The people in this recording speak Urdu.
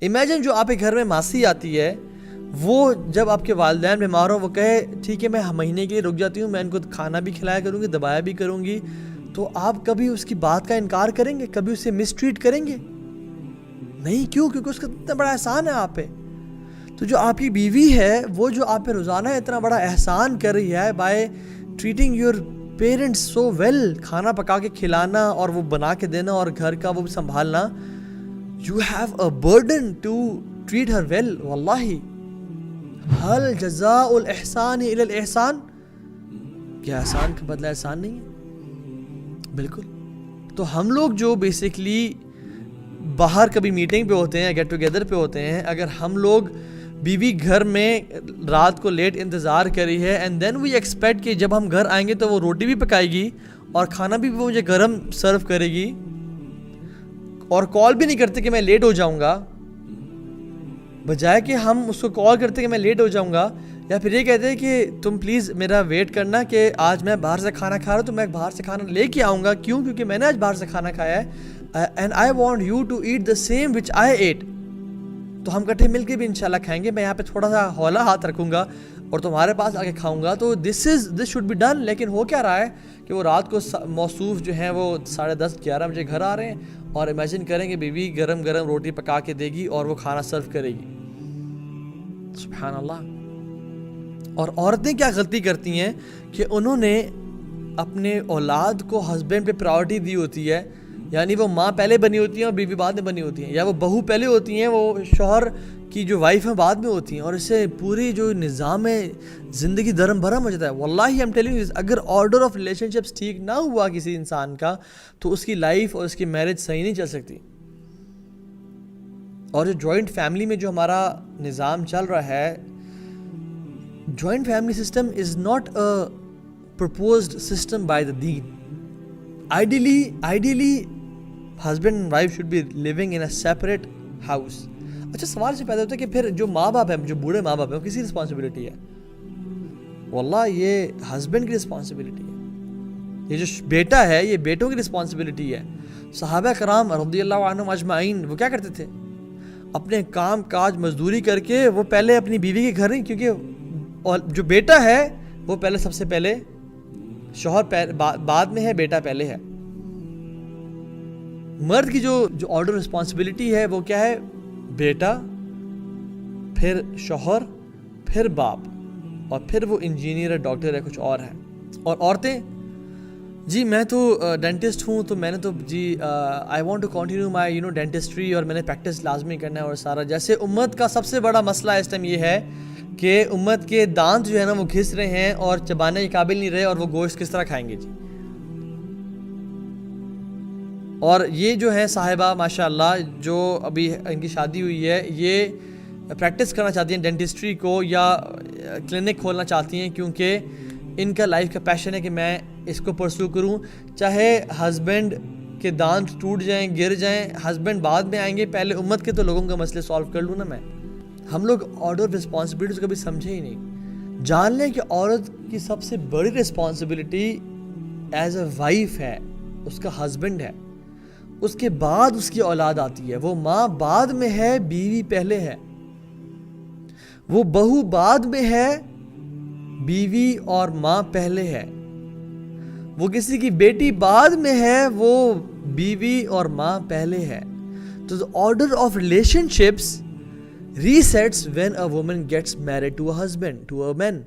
امیجن جو آپ کے گھر میں ماسی آتی ہے، وہ جب آپ کے والدین بیمار ہوں وہ کہے ٹھیک ہے میں مہینے کے لیے رک جاتی ہوں، میں ان کو کھانا بھی کھلایا کروں گی، دبایا بھی کروں گی، تو آپ کبھی اس کی بات کا انکار کریں گے؟ کبھی اسے مس ٹریٹ کریں گے؟ نہیں. کیوں؟ کیونکہ اس کا اتنا بڑا احسان ہے آپ پہ. تو جو آپ کی بیوی ہے وہ جو آپ پہ روزانہ اتنا بڑا احسان کر رہی ہے by treating your parents so well, کھانا پکا کے کھلانا اور وہ بنا کے دینا اور گھر کا وہ بھی سنبھالنا، you have a burden to treat her well. واللہ حل جزاء الاحسان الی الاحسان، کیا احسان کا بدلہ احسان نہیں ہے؟ بالکل. تو ہم لوگ جو بیسکلی باہر کبھی میٹنگ پہ ہوتے ہیں، گیٹ ٹوگیدر پہ ہوتے ہیں، اگر ہم لوگ بیوی گھر میں رات کو لیٹ انتظار کری ہے اینڈ دین وی ایکسپیکٹ کہ جب ہم گھر آئیں گے تو وہ روٹی بھی پکائے گی اور کھانا بھی وہ مجھے گرم سرو کرے گی، اور کال بھی نہیں کرتے کہ میں لیٹ ہو جاؤں گا، بجائے کہ ہم اس کو کال کرتے کہ میں لیٹ ہو جاؤں گا، یا پھر یہ کہتے ہیں کہ تم پلیز میرا ویٹ کرنا کہ آج میں باہر سے کھانا کھا رہا ہوں تو میں باہر سے کھانا لے کے آؤں گا. کیوں؟ کیونکہ میں نے آج باہر سے کھانا کھایا ہے and I want you to eat the same which I eat. تو ہم کٹھے مل کے بھی انشاءاللہ کھائیں گے. میں یہاں پہ تھوڑا سا ہولا ہاتھ رکھوں گا اور تمہارے پاس آ کے کھاؤں گا. تو دس شوڈ بی ڈن. لیکن ہو کیا رہا ہے کہ وہ رات کو موصوف جو ہیں وہ 10:30 11 بجے گھر آ رہے ہیں اور امیجن کریں کہ بیوی گرم گرم روٹی پکا کے دے گی اور وہ کھانا سرو کرے گی. سبحان اللہ. اور عورتیں کیا غلطی کرتی ہیں کہ انہوں نے اپنے اولاد کو ہسبینڈ پہ پرائورٹی دی ہوتی ہے، یعنی وہ ماں پہلے بنی ہوتی ہیں اور بیوی بعد میں بنی ہوتی ہیں، یا وہ بہو پہلے ہوتی ہیں، وہ شوہر کی جو وائف ہیں بعد میں ہوتی ہیں، اور اس سے پوری جو نظام زندگی درم بھرم ہو جاتا ہے. واللہ آئی ایم ٹیلنگ یو، اگر آرڈر آف ریلیشن شپس ٹھیک نہ ہوا کسی انسان کا تو اس کی لائف اور اس کی میرج صحیح نہیں چل سکتی. اور جو جوائنٹ فیملی میں جو ہمارا نظام چل رہا ہے، joint family system is not a proposed system by the deen. Ideally husband and wife should be living in a separate house. اچھا سوال سے پیدا ہوتا ہے کہ پھر جو ماں باپ ہیں، جو بوڑھے ماں باپ ہیں، وہ کسی رسپانسبلٹی ہے؟ واللہ یہ ہسبینڈ کی رسپانسبلٹی ہے. یہ جو بیٹا ہے یہ بیٹوں کی رسپانسبلٹی ہے. صحابہ کرام رضی اللہ عنہم اجمعین وہ کیا کرتے تھے؟ اپنے کام کاج مزدوری کر کے وہ پہلے اپنی بیوی کے گھر نہیں، کیونکہ جو بیٹا ہے وہ پہلے سب سے پہلے، شوہر بعد میں ہے، بیٹا پہلے ہے. مرد کی جو آرڈر رسپانسبلٹی ہے وہ کیا ہے؟ بیٹا، پھر شوہر، پھر باپ، اور پھر وہ انجینئر ہے، ڈاکٹر ہے، کچھ اور ہے. اور عورتیں، جی میں تو ڈینٹسٹ ہوں تو میں نے تو جی I want to continue my dentistry, اور میں نے پریکٹس لازمی کرنا ہے. اور سارا جیسے امت کا سب سے بڑا مسئلہ اس ٹائم یہ ہے کہ امت کے دانت جو ہے نا وہ گھس رہے ہیں اور چبانے کے قابل نہیں رہے، اور وہ گوشت کس طرح کھائیں گے جی. اور یہ جو ہے صاحبہ ماشاءاللہ جو ابھی ان کی شادی ہوئی ہے، یہ پریکٹس کرنا چاہتی ہیں ڈینٹسٹری کو یا کلینک کھولنا چاہتی ہیں، کیونکہ ان کا لائف کا پیشن ہے کہ میں اس کو پرسو کروں، چاہے ہسبینڈ کے دانت ٹوٹ جائیں، گر جائیں، ہسبینڈ بعد میں آئیں گے، پہلے امت کے تو لوگوں کا مسئلے سالو کر لوں نا میں. ہم لوگ آرڈر رسپانسبلٹیز کبھی سمجھے ہی نہیں. جان لیں کہ عورت کی سب سے بڑی رسپانسبلٹی ایز اے وائف ہے، اس کا ہسبینڈ ہے، اس کے بعد اس کی اولاد آتی ہے. وہ ماں بعد میں ہے، بیوی پہلے ہے. وہ بہو بعد میں ہے، بیوی اور ماں پہلے ہے. وہ کسی کی بیٹی بعد میں ہے، وہ بیوی اور ماں پہلے ہے. تو the order of relationships resets when a woman gets married to a husband, to a man.